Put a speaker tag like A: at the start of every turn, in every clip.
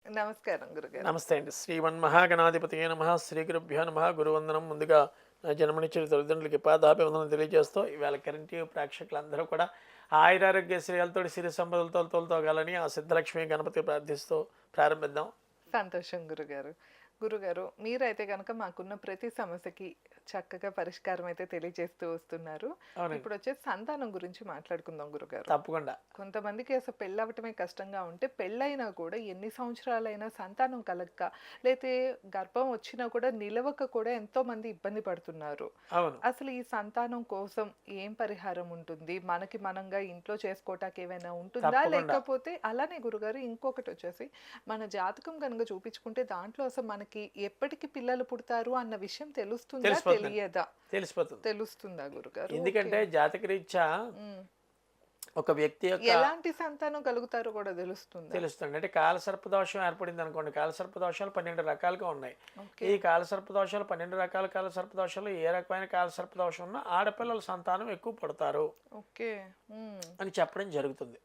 A: నమస్కారం గురుగారు.
B: నమస్తే అండి. శ్రీమన్మహాగణాధిపతియే నమః. శ్రీ గురుభ్యో నమః. గురువందనం. ముందుగా నా జన్మనిచ్చిన తల్లిదండ్రులకి పాదాభివందనం తెలియజేస్తూ ఇవాళ కరెంట్ టీవీ ప్రేక్షకులందరూ కూడా ఆయురారోగ్య శ్రేయాలతోటి సిరి సంపదలతో తోలుతోగాలని ఆ సిద్ధలక్ష్మి గణపతి ప్రార్థిస్తూ ప్రారంభిద్దాం.
A: సంతోషం గురుగారు. గురుగారు, మీరైతే గనక మాకున్న ప్రతి సమస్యకి చక్కగా పరిష్కారం అయితే తెలియజేస్తూ వస్తున్నారు.
B: అవునండి.
A: ఇప్పుడొచ్చేసి సంతానం గురించి మాట్లాడుకుందాం గురుగారు.
B: తప్పకుండా.
A: కొంతమందికి అసలు పెళ్ళవ్వటమే కష్టంగా ఉంటే, పెళ్ళైనా కూడా ఎన్ని సంవత్సరాలైనా సంతానం కలగక, లేతే గర్భం వచ్చినా కూడా నిలవక కూడా ఎంతోమంది ఇబ్బంది పడుతున్నారు.
B: అవును.
A: అసలు ఈ సంతానం కోసం ఏం పరిహారం ఉంటుంది? మనకి మనంగా ఇంట్లో చేసుకోవటానికి ఏమైనా ఉంటుందా?
B: తప్పకుండా.
A: లేకపోతే అలానే గురుగారు ఇంకొకటొచ్చేసి, మన జాతకం గనుక చూపించుకుంటే దాంట్లో అసలు మనకి ఎప్పటికి పిల్లలు పుడతారు అన్న విషయం తెలుస్తుందా?
B: తెలిసిపోతుంది.
A: తెలియదా?
B: తెలిసిపోతుంది.
A: తెలుస్తుందా గురుగారు?
B: ఎందుకంటే జాతకరీత్యా
A: ఉమ్.
B: ఒక వ్యక్తి యొక్క
A: ఎలాంటి సంతానం కలుగుతారో కూడా తెలుస్తుందా?
B: తెలుస్తుంది. అంటే కాలసర్పదోషం ఏర్పడింది అనుకోండి. కాలసర్పదోషాలు 12 రకాలుగా ఉన్నాయి.
A: ఓకే.
B: ఈ కాలసర్పదోషాలు 12 రకాల కాలసర్పదోషాలు ఏ రకమైన కాలసర్పదోషం ఉన్నా ఆడపిల్లల సంతానం ఎక్కువ పడతారు
A: ఓకే.
B: అని చెప్పడం జరుగుతుంది.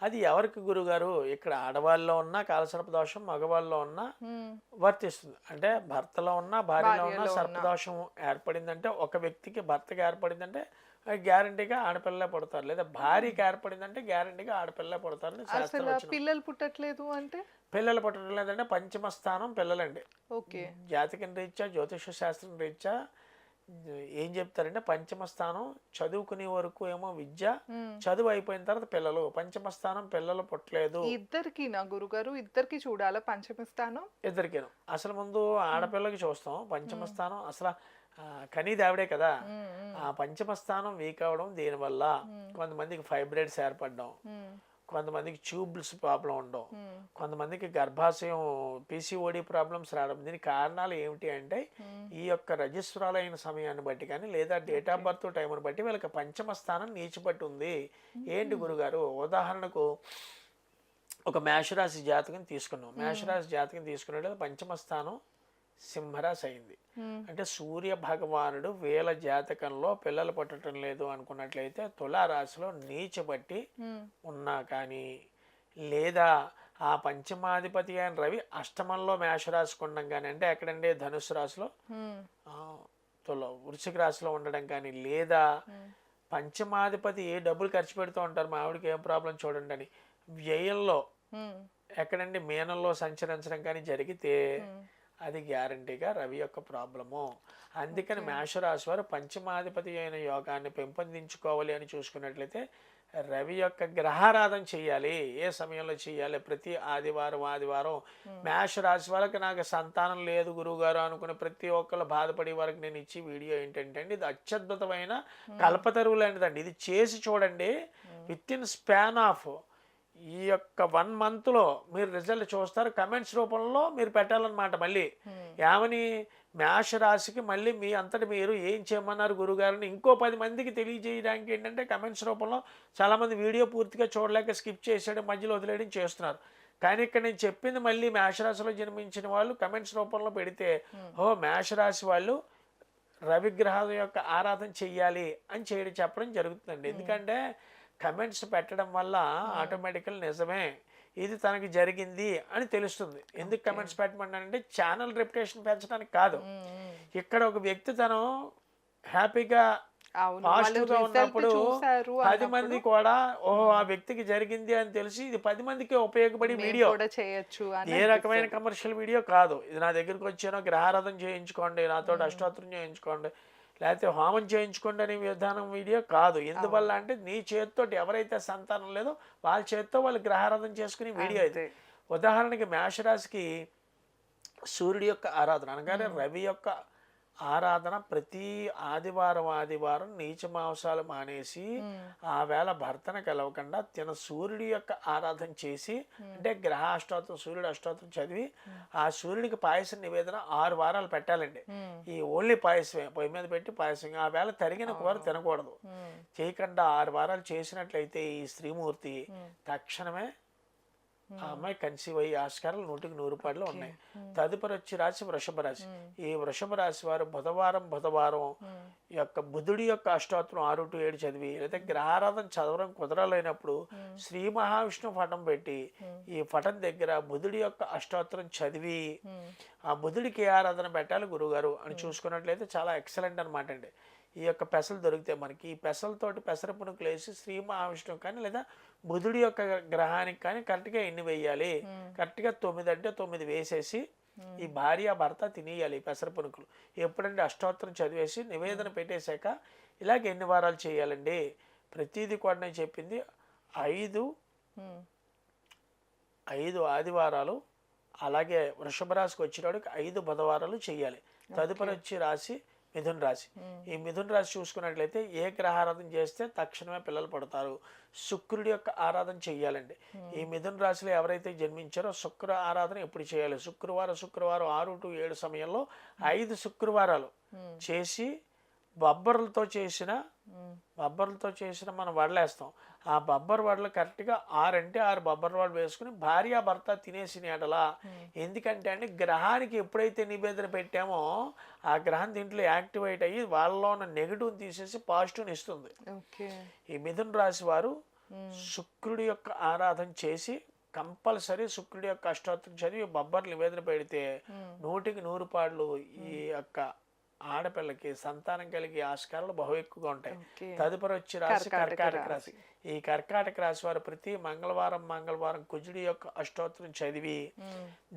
B: అది ఎవరికి గురుగారు? ఇక్కడ ఆడవాళ్ళలో ఉన్న కాలసర్పదోషం మగవాళ్ళలో ఉన్న వర్తిస్తుంది. అంటే భర్తలో ఉన్న భార్యలో ఉన్న
A: భార్యలో ఉన్న.
B: సర్పదోషం ఏర్పడిందంటే ఒక వ్యక్తికి భర్తకి ఏర్పడిందంటే గ్యారంటీగా ఆడపిల్లలే పుడతారు, లేదా భార్యకి ఏర్పడిందంటే గ్యారంటీగా ఆడపిల్లలే పుడతారని శాస్త్రం
A: అసలు
B: వచ్చిన.
A: పిల్లలు పుట్టట్లేదు అంటే?
B: పిల్లలు పుట్టడం లేదంటే పంచమ స్థానం పిల్లలండి.
A: ఓకే.
B: జాతకం రీత్యా జ్యోతిష శాస్త్రం రీత్యా ఏం చెప్తారంటే పంచమ స్థానం చదువుకునే వరకు ఏమో విద్య, చదువు అయిపోయిన తర్వాత పిల్లలు. పంచమ స్థానం పిల్లలు పుట్టలేదు.
A: ఇద్దరికి నా గురుగారు, ఇద్దరికి చూడాలా పంచమ స్థానం?
B: ఇద్దరికేను. అసలు ముందు ఆడపిల్లకి చూస్తాం పంచమ స్థానం. అసలు కనీది ఆవిడే కదా. ఆ పంచమ స్థానం వీక్ అవడం దీనివల్ల కొంతమందికి ఫైబ్రాయిడ్స్ ఏర్పడడం, కొంతమందికి ట్యూబ్స్ ప్రాబ్లం ఉండడం, కొంతమందికి గర్భాశయం పీసీఓడి ప్రాబ్లమ్స్ రావడం. దీనికి కారణాలు ఏమిటి అంటే ఈ యొక్క రజస్వరాలైన సమయాన్ని బట్టి కానీ లేదా డేట్ ఆఫ్ బర్త్ టైంని బట్టి వీళ్ళకి పంచమ స్థానం నీచిపట్టి ఉంది. ఏంటి గురుగారు? ఉదాహరణకు ఒక మేషరాశి జాతకం తీసుకున్నాం. మేషరాశి జాతకం తీసుకున్నట్లయితే పంచమ స్థానం సింహరాశి అయింది. అంటే సూర్య భగవానుడు వీళ్ళ జాతకంలో పిల్లలు పుట్టడం లేదు అనుకున్నట్లయితే తులారాశిలో నీచబట్టి ఉన్నా కానీ, లేదా ఆ పంచమాధిపతి అయిన రవి అష్టమంలో మేషరాశికి ఉండడం కానీ, అంటే ఎక్కడంటే ధనుసు రాశిలో వృశ్చిక రాశిలో ఉండడం కానీ, లేదా పంచమాధిపతి ఏ డబ్బులు ఖర్చు పెడుతూ ఉంటారు మా ఆవిడకి ఏం ప్రాబ్లం చూడండి అని వ్యయంలో ఎక్కడండి మీనంలో సంచరించడం కానీ జరిగితే అది గ్యారంటీగా రవి యొక్క ప్రాబ్లము. అందుకని మేషరాశి వారు పంచమాధిపతి అయిన యోగాన్ని పెంపొందించుకోవాలి అని చూసుకున్నట్లయితే రవి యొక్క గ్రహారాధన చేయాలి. ఏ సమయంలో చేయాలి? ప్రతి ఆదివారం. మేషరాశి వాళ్ళకి నాకు సంతానం లేదు గురువుగారు అనుకునే ప్రతి ఒక్కరు బాధపడే వారికి నేను ఇచ్చి వీడియో ఏంటంటే అండి, ఇది అత్యద్భుతమైన కల్పతరువు లాంటిదండి. ఇది చేసి చూడండి. విత్ ఇన్ స్పాన్ ఆఫ్ ఈ యొక్క 1 monthలో మీరు రిజల్ట్ చూస్తారు. కమెంట్స్ రూపంలో మీరు పెట్టాలన్నమాట. మళ్ళీ ఏమని? మేషరాశికి మళ్ళీ మీ అంతటి మీరు ఏం చేయమన్నారు గురుగారిని ఇంకో 10 మందికి తెలియజేయడానికి ఏంటంటే కమెంట్స్ రూపంలో చాలామంది వీడియో పూర్తిగా చూడలేక స్కిప్ చేసేయడం, మధ్యలో వదిలేయడం చేస్తున్నారు. కానీ ఇక్కడ నేను చెప్పింది మళ్ళీ మేషరాశిలో జన్మించిన వాళ్ళు కమెంట్స్ రూపంలో పెడితే మేషరాశి వాళ్ళు రవిగ్రహం యొక్క ఆరాధన చెయ్యాలి అని చెప్పడం జరుగుతుందండి. ఎందుకంటే కమెంట్స్ పెట్టడం వల్ల ఆటోమేటికల్ నిజమే ఇది తనకి జరిగింది అని తెలుస్తుంది. ఎందుకు కమెంట్స్ పెట్టమన్నానంటే ఛానల్ రెప్యుటేషన్ పెంచడానికి కాదు. ఇక్కడ ఒక వ్యక్తి తను హ్యాపీగా పాజిటివ్గా ఉన్నప్పుడు 10 మంది కూడా ఆ వ్యక్తికి జరిగింది అని తెలిసి ఇది 10 మందికి ఉపయోగపడి వీడియో
A: చేయొచ్చు.
B: ఏ రకమైన కమర్షియల్ వీడియో కాదు. ఇది నా దగ్గరికి వచ్చానో గ్రహారాధన చేయించుకోండి, నాతో అష్టోత్తరం చేయించుకోండి, లేకపోతే హోమం చేయించుకోండి అనే విధానం వీడియో కాదు. ఎందువల్ల అంటే నీ చేతితో ఎవరైతే సంతానం లేదో వాళ్ళ చేతితో వాళ్ళు గ్రహారాధన చేసుకునే వీడియో ఇది. ఉదాహరణకి మేషరాశికి సూర్యుడి యొక్క ఆరాధన అనగానే రవి యొక్క ఆరాధన ప్రతి ఆదివారం నీచ మాంసాలు మానేసి ఆ వేళ భర్తను కలవకుండా తిన సూర్యుడి యొక్క ఆరాధన చేసి, అంటే గ్రహ అష్టోత్తరం సూర్యుడు అష్టోత్తరం చదివి ఆ సూర్యుడికి పాయసం నివేదన 6 వారాలు పెట్టాలండి. ఈ ఓన్లీ పాయసమే పొయ్యి మీద పెట్టి పాయసం. ఆ వేళ తరిగిన కూర తినకూడదు. చేయకుండా 6 వారాలు చేసినట్లయితే ఈ స్త్రీమూర్తి తక్షణమే ఆ అమ్మాయి కన్సీవ్ అయ్యే ఆస్కారాలు 100%
A: ఓకే.
B: ఉన్నాయి. తదుపరి వచ్చి రాశి వృషభ రాశి. ఈ వృషభ రాశి వారు బుధవారం ఈ యొక్క బుధుడి యొక్క అష్టోత్తరం 6-7 చదివి, లేదా గ్రహారాధన చదవడం కుదరలేనప్పుడు శ్రీ మహావిష్ణు పటం పెట్టి ఈ పటం దగ్గర బుధుడి యొక్క అష్టోత్తరం చదివి ఆ బుధుడికి ఏ ఆరాధన పెట్టాలి గురుగారు అని చూసుకున్నట్లయితే చాలా ఎక్సలెంట్ అనమాట అండి. ఈ యొక్క పెసలు దొరికితే మనకి ఈ పెసలతోటి పెసర పునుకులు వేసి శ్రీ మహావిష్ణువు కానీ లేదా బుధుడి యొక్క గ్రహానికి కానీ కరెక్ట్గా ఎన్ని వేయాలి, కరెక్ట్గా 9 అంటే 9 వేసేసి ఈ భార్య భర్త తినేయాలి ఈ పెసర పునుకులు. ఎప్పుడంటే అష్టోత్తరం చదివేసి నివేదన పెట్టేశాక ఇలాగ ఎన్ని వారాలు చేయాలండి. ప్రతిదీ కూడా నేను చెప్పింది 5 ఆదివారాలు, అలాగే వృషభ రాశికి వచ్చినవాడికి 5 బుధవారాలు చేయాలి. తదుపరి వచ్చి రాశి మిథున రాశి. ఈ మిథున రాశి చూసుకున్నట్లయితే ఏ గ్రహారాధన చేస్తే తక్షణమే పిల్లలు పడతారు, శుక్రుడి యొక్క ఆరాధన చెయ్యాలండి. ఈ మిథున రాశిలో ఎవరైతే జన్మించారో శుక్ర ఆరాధన ఎప్పుడు చేయాలి, శుక్రవారం 6-7 సమయంలో 5 శుక్రవారాలు చేసి బొబ్బర్లతో చేసిన మనం వడలేస్తాం. ఆ బొబ్బర్ వడలు కరెక్ట్గా 6 అంటే 6 బొబ్బర్ వడలు వేసుకుని భార్య భర్త తినేసిన ఎడలా. ఎందుకంటే అండి గ్రహానికి ఎప్పుడైతే నివేదన పెట్టామో ఆ గ్రహం దీంట్లో యాక్టివేట్ అయ్యి వాళ్ళలో ఉన్న నెగిటివ్ తీసేసి పాజిటివ్ని ఇస్తుంది. ఈ మిథున రాశి వారు శుక్రుడి యొక్క ఆరాధన చేసి కంపల్సరీ శుక్రుడి యొక్క అష్టోత్తరం చదివి బొబ్బర్లు నివేదన పెడితే 100% ఈ యొక్క ఆడపిల్లకి సంతానం కలిగే ఆస్కారాలు బహు ఎక్కువగా ఉంటాయి. తదుపరి వచ్చి రాశి కర్కాటక రాశి. ఈ కర్కాటక రాశి వారు ప్రతి మంగళవారం కుజుడి యొక్క అష్టోత్తరం చదివి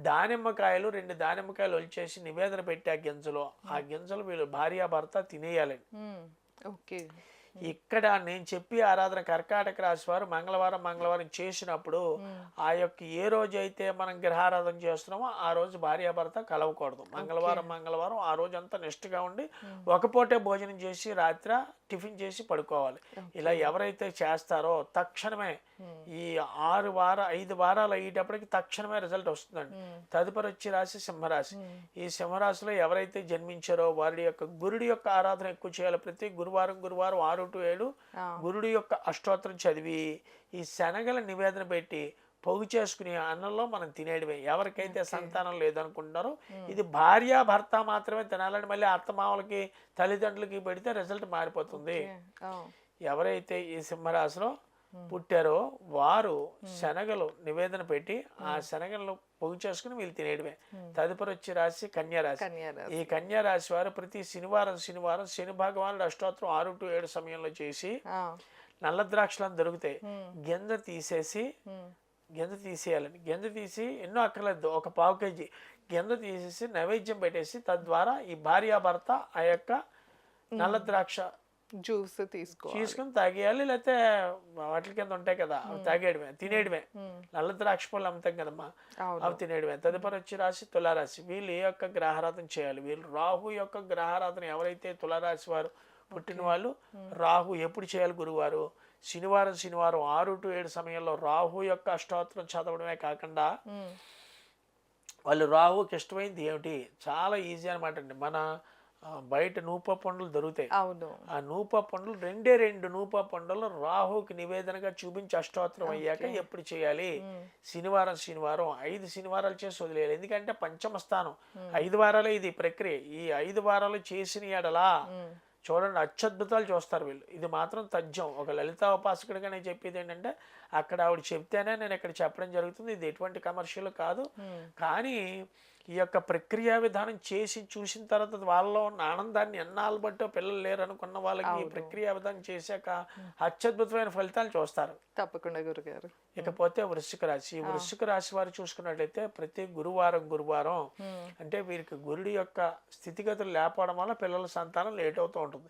B: దానిమ్మకాయలు 2 దానిమ్మకాయలు ఒలిచేసి నివేదన పెట్టి ఆ గింజలు వీళ్ళు భార్యాభర్త తినేయాలండి. ఇక్కడ నేను చెప్పి ఆరాధన కర్కాటక రాశి వారు మంగళవారం చేసినప్పుడు ఆ యొక్క ఏ రోజు అయితే మనం గ్రహారాధన చేస్తున్నామో ఆ రోజు భార్యాభర్త కలవకూడదు. మంగళవారం ఆ రోజు అంతా నిష్ఠగా ఉండి ఒక పూటే భోజనం చేసి రాత్రి టిఫిన్ చేసి పడుకోవాలి. ఇలా ఎవరైతే చేస్తారో తక్షణమే ఈ 5 వారాలు అయ్యేటప్పటికి తక్షణమే రిజల్ట్ వస్తుందండి. తదుపరి వచ్చి రాశి సింహరాశి. ఈ సింహరాశిలో ఎవరైతే జన్మించారో వారి యొక్క గురుడి యొక్క ఆరాధన ఎక్కువ చేయాలి. ప్రతి గురువారం 6-7 గురుడి యొక్క అష్టోత్తరం చదివి ఈ శనగల నివేదన పెట్టి పోగు చేసుకుని అన్నంలో మనం తినేయడమే. ఎవరికైతే సంతానం లేదనుకుంటున్నారో ఇది భార్య భర్త మాత్రమే తినాలని మళ్ళీ అత్తమామలకి తల్లిదండ్రులకి పెడితే రిజల్ట్ మారిపోతుంది. ఎవరైతే ఈ సింహరాశిలో పుట్టారో వారు శనగలు నివేదన పెట్టి ఆ శనగలను పొగు చేసుకుని వీళ్ళు తినేయడమే. తదుపరి వచ్చి రాశి కన్యారాశి. ఈ కన్యారాశి వారు ప్రతి శనివారం శని భగవానుడు అష్టోత్తరం 6-7 సమయంలో చేసి నల్ల ద్రాక్షలను దొరుకుతాయి గింజ తీసేయాలండి. గింజ తీసి ఎన్నో అక్కర్లేదు, ఒక 1/4 kg గింజ తీసేసి నైవేద్యం పెట్టేసి తద్వారా ఈ భార్యాభర్త ఆ యొక్క నల్ల ద్రాక్ష
A: జ్యూస్ తీసుకుని
B: తాగేయాలి. లేకపోతే వాటి కింద ఉంటాయి కదా అవి తాగేయడమే, తినేయడమే. నల్ల ద్రాక్ష పళ్ళు అమ్ముతాం కదమ్మా, అవి తినేయడమే. తదుపరి వచ్చి రాశి తులారాశి. వీళ్ళు ఏ యొక్క గ్రహారాధన చేయాలి, వీళ్ళు రాహు యొక్క గ్రహారాధన ఎవరైతే తులారాశి వారు పుట్టిన వాళ్ళు రాహు ఎప్పుడు చేయాలి గురువారు శనివారం 6-7 సమయంలో రాహు యొక్క అష్టోత్తరం చదవడమే కాకుండా వాళ్ళు రాహుకి ఇష్టమైంది ఏమిటి చాలా ఈజీ అనమాట అండి. మన బయట నూప పండ్లు దొరుకుతాయి. ఆ నూప పండ్లు 2 నూప పండ్లు రాహుకి నివేదనగా చూపించి అష్టోత్తరం అయ్యాక ఎప్పుడు చేయాలి, శనివారం 5 శనివారాలు చేసి వదిలేయాలి. ఎందుకంటే పంచమ స్థానం 5 వారాలే ఇది ప్రక్రియ. ఈ 5 వారాలు చేసిన ఎడలా చూడండి అత్యద్భుతాలు చూస్తారు వీళ్ళు. ఇది మాత్రం తథ్యం. ఒక లలితా ఉపాసకుడిగా నేను చెప్పేది ఏంటంటే అక్కడ ఆవిడ చెప్తేనే నేను ఇక్కడ చెప్పడం జరుగుతుంది. ఇది ఎటువంటి కమర్షియల్ కాదు. కానీ ఈ యొక్క ప్రక్రియా విధానం చేసి చూసిన తర్వాత వాళ్ళలో ఉన్న ఆనందాన్ని ఎన్నాళ్ళు బట్టో పిల్లలు లేరు అనుకున్న వాళ్ళకి ఈ ప్రక్రియా విధానం చేశాక అత్యద్భుతమైన ఫలితాలు చూస్తారు.
A: తప్పకుండా గురుగారు.
B: ఇకపోతే వృశ్చిక రాశి. ఈ వృశ్చిక రాశి వారు చూసుకున్నట్లయితే ప్రతి గురువారం అంటే వీరికి గురుడి యొక్క స్థితిగతులు లేకపోవడం వల్ల పిల్లల సంతానం లేట్ అవుతూ ఉంటుంది.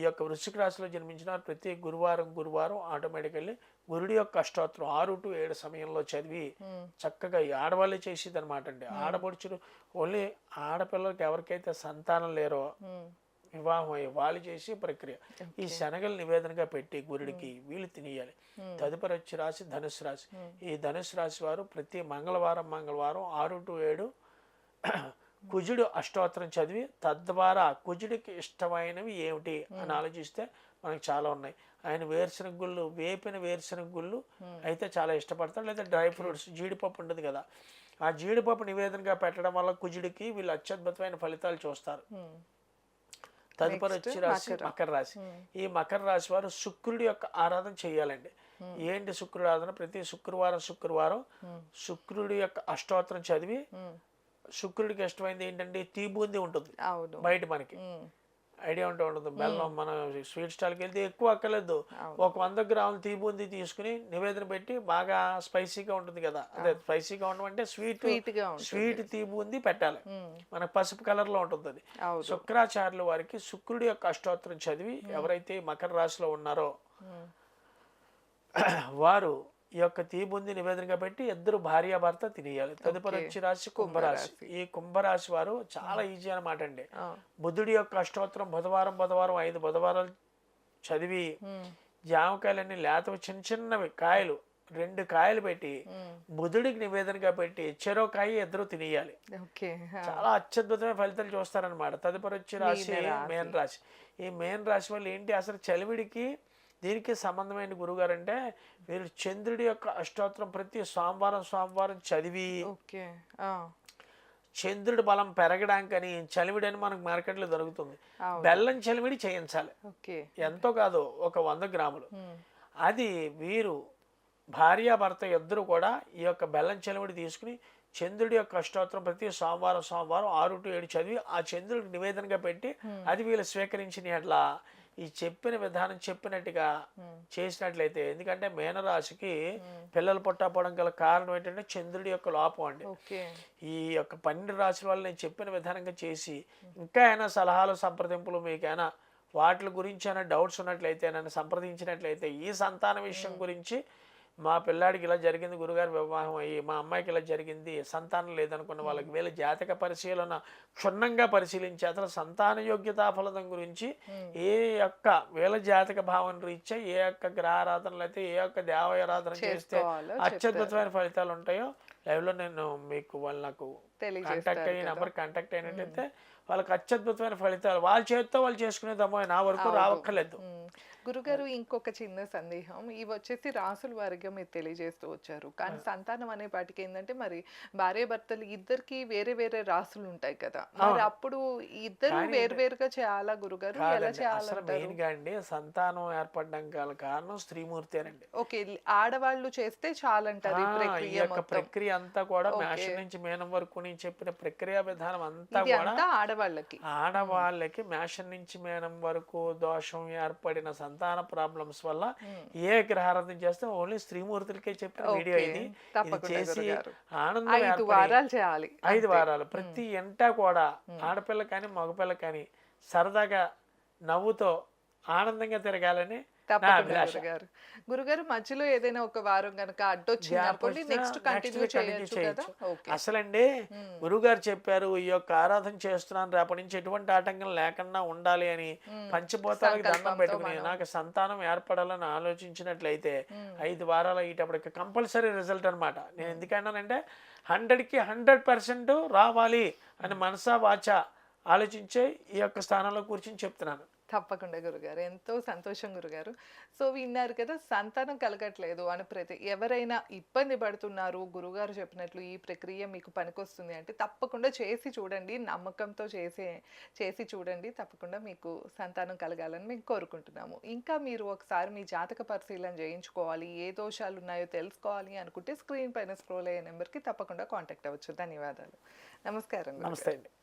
B: ఈ యొక్క వృశ్చిక రాశిలో జన్మించిన ప్రతి గురువారం ఆటోమేటికల్లీ గురుడి యొక్క అష్టోత్తరం 6-7 సమయంలో చదివి చక్కగా ఈ ఆడవాళ్ళే చేసేది అనమాట అండి. ఆడపడుచులు ఓన్లీ ఆడపిల్లలకి ఎవరికైతే సంతానం లేరో వివాహం అయ్యి వాళ్ళు చేసే ప్రక్రియ. ఈ శనగలు నివేదనగా పెట్టి గురుడికి వీళ్ళు తినేయాలి. తదుపరి వచ్చి రాశి ధనుసు రాశి. ఈ ధనుసు రాశి వారు ప్రతి మంగళవారం 6-7 కుజుడు అష్టోత్తరం చదివి తద్వారా కుజుడికి ఇష్టమైనవి ఏమిటి అని ఆలోచిస్తే మనకు చాలా ఉన్నాయి. ఆయన వేరుశనగ గుళ్ళు, వేపిన వేరుశనగ గుళ్ళు అయితే చాలా ఇష్టపడతారు. లేదా డ్రై ఫ్రూట్స్, జీడిపప్పు ఉంటుంది కదా, ఆ జీడిపప్పు నివేదనగా పెట్టడం వల్ల కుజుడికి వీళ్ళు అత్యద్భుతమైన ఫలితాలు చూస్తారు. తదుపరి వచ్చి రాశి మకర రాశి. ఈ మకర రాశి వారు శుక్రుడి యొక్క ఆరాధన చేయాలండి. ఏంటి శుక్రుడి ఆరాధన? ప్రతి శుక్రవారం శుక్రుడి యొక్క అష్టోత్తరం చదివి, శుక్రుడికి ఇష్టమైంది ఏంటంటే టీ బూందీ ఉంటుంది బయట మనకి, ఐడియా ఉంటే ఉంటుంది. బెల్లం మన స్వీట్ స్టాల్కి వెళ్తే ఎక్కువ అక్కర్లేదు, ఒక 100 గ్రాముల టీ బూందీ తీసుకుని నివేదన పెట్టి, బాగా స్పైసీగా ఉంటుంది కదా, అదే స్పైసీగా ఉండడం అంటే స్వీట్ టీ బూందీ పెట్టాలి. మనకు పసుపు కలర్ లో ఉంటుంది అది. శుక్రాచార్యుల వారికి శుక్రుడి యొక్క అష్టోత్తరం చదివి ఎవరైతే మకర రాశిలో ఉన్నారో వారు ఈ యొక్క టీ బూందీ నివేదనగా పెట్టి ఇద్దరు భార్యాభర్త తినేయాలి. తదుపరి వచ్చి రాశి కుంభరాశి. ఈ కుంభరాశి వారు చాలా ఈజీ అనమాట అండి. బుద్ధుడి యొక్క అష్టోత్తరం బుధవారం 5 బుధవారాలు చదివి, జామకాయలన్నీ లేతవి చిన్నవి కాయలు 2 కాయలు పెట్టి బుధుడికి నివేదనగా పెట్టి చెరోకాయ ఇద్దరు తినేయాలి. చాలా అత్యద్భుతమైన ఫలితాలు చూస్తారనమాట. తదుపరి వచ్చి రాశి మేన రాశి. ఈ మేన రాశి వల్ల ఏంటి, అసలు చలివిడికి దీనికి సంబంధమైన గురుగారు అంటే వీరు చంద్రుడి యొక్క అష్టోత్తరం ప్రతి సోమవారం చదివి, చంద్రుడి బలం పెరగడానికని చలివిడి అని మనకు మార్కెట్లో దొరుకుతుంది, బెల్లం చలివిడి చేయించాలి. ఎంతో కాదు, ఒక 100 గ్రాములు. అది వీరు భార్యాభర్త ఇద్దరు కూడా ఈ యొక్క బెల్లం చలివిడి తీసుకుని చంద్రుడి యొక్క అష్టోత్తరం ప్రతి సోమవారం 6 to 7 చదివి ఆ చంద్రుడికి నివేదనగా పెట్టి, అది వీళ్ళు స్వీకరించిన అట్లా ఈ చెప్పిన విధానం చెప్పినట్టుగా చేసినట్లయితే, ఎందుకంటే మేనరాశికి పిల్లలు పుట్టకపోవడం గల కారణం ఏంటంటే చంద్రుడి యొక్క లోపం అండి. ఈ యొక్క 12 రాశుల వల్ల నేను చెప్పిన విధానంగా చేసి, ఇంకా అయినా సలహాలు సంప్రదింపులు మీకైనా వాటి గురించి అయినా డౌట్స్ ఉన్నట్లయితే నన్ను సంప్రదించినట్లయితే, ఈ సంతాన విషయం గురించి, మా పిల్లాడికి ఇలా జరిగింది గురుగారు, వివాహం అయ్యి మా అమ్మాయికి ఇలా జరిగింది, సంతానం లేదనుకున్న వాళ్ళకి వీళ్ళ జాతక పరిశీలన క్షుణ్ణంగా పరిశీలించి అసలు సంతాన యోగ్యతా ఫలితం గురించి, ఏ యొక్క వీళ్ళ జాతక భావన రీత్యా ఏ యొక్క గ్రహారాధనలు అయితే ఏ యొక్క దేవారాధన చేస్తే అత్యద్భుతమైన ఫలితాలు ఉంటాయో లైవ్లో నేను మీకు నాకు కాంటాక్ట్ అయినట్లయితే వాళ్ళకి అత్యద్భుతమైన ఫలితాలు వాళ్ళ చేతితో వాళ్ళు చేసుకునేదమ్మో, నా వరకు రావక్కర్లేదు.
A: గురుగారు, ఇంకొక చిన్న సందేహం. ఇవి వచ్చేసి రాసుల వారిగా మీరు తెలియజేస్తూ వచ్చారు, కానీ సంతానం అనే పాటికి ఏంటంటే మరి భార్యాభర్తలు ఇద్దరికి వేరే వేరే రాసులు ఉంటాయి కదా, మరి అప్పుడు ఇద్దరు వేరువేరుగా చేయాలా గురుగారు? ఎలా
B: చేయాలంటే సంతానం ఏర్పడడం గల కారణం స్త్రీమూర్తేనండి.
A: ఓకే, ఆడవాళ్ళు చేస్తే చాలంటారు
B: ఈ యొక్క ప్రక్రియ అంతా కూడా మేషం నుంచి మీనం వరకు నేను చెప్పిన ప్రక్రియ విధానం అంతా కూడా ఆడవాళ్ళకి మేషం నుంచి మీనం వరకు దోషం ఏర్పడిన సంతాన ప్రాబ్లమ్స్ వల్ల ఏ గ్రహారాధన చేస్తే ఓన్లీ స్త్రీమూర్తులకే చెప్పిన వీడియో ఇది చేసి ఆనందం 5 వారాలు ప్రతి ఎంటా కూడా ఆడపిల్ల కానీ మగపిల్ల కానీ సరదాగా నవ్వుతో ఆనందంగా తిరగాలని
A: గురుగారు. మధ్యలో ఏదైనా ఒక వారం గనక అడ్డొచ్చింది నెక్స్ట్ కంటిన్యూ చేయొచ్చు.
B: అసలండి గురుగారు చెప్పారు, ఈ యొక్క ఆరాధన చేస్తున్నాను రేపటి నుంచి ఎటువంటి ఆటంకం లేకుండా ఉండాలి అని పంచభూతాలకు దండం పెట్టుకుని నాకు సంతానం ఏర్పడాలని ఆలోచించినట్లయితే 5 వారాలు అయ్యేటప్పటికి కంపల్సరీ రిజల్ట్ అనమాట. నేను ఎందుకన్నానంటే 100కి 100% రావాలి అని మనసా వాచ ఆలోచించే ఈ యొక్క స్థానంలో కూర్చొని చెప్తున్నాను.
A: తప్పకుండా గురుగారు, ఎంతో సంతోషం గురుగారు. సో విన్నారు కదా, సంతానం కలగట్లేదు అని ఎవరైనా ఇబ్బంది పడుతున్నారు, గురుగారు చెప్పినట్లు ఈ ప్రక్రియ మీకు పనికొస్తుంది అంటే తప్పకుండా చేసి చూడండి, నమ్మకంతో చేసి చూడండి, తప్పకుండా మీకు సంతానం కలగాలని మేము కోరుకుంటున్నాము. ఇంకా మీరు ఒకసారి మీ జాతక పరిశీలన చేయించుకోవాలి, ఏ దోషాలు ఉన్నాయో తెలుసుకోవాలి అనుకుంటే స్క్రీన్ పైన స్క్రోల్ అయ్యే నెంబర్కి తప్పకుండా కాంటాక్ట్ అవ్వచ్చు. ధన్యవాదాలు. నమస్కారం.
B: నమస్తే అండి.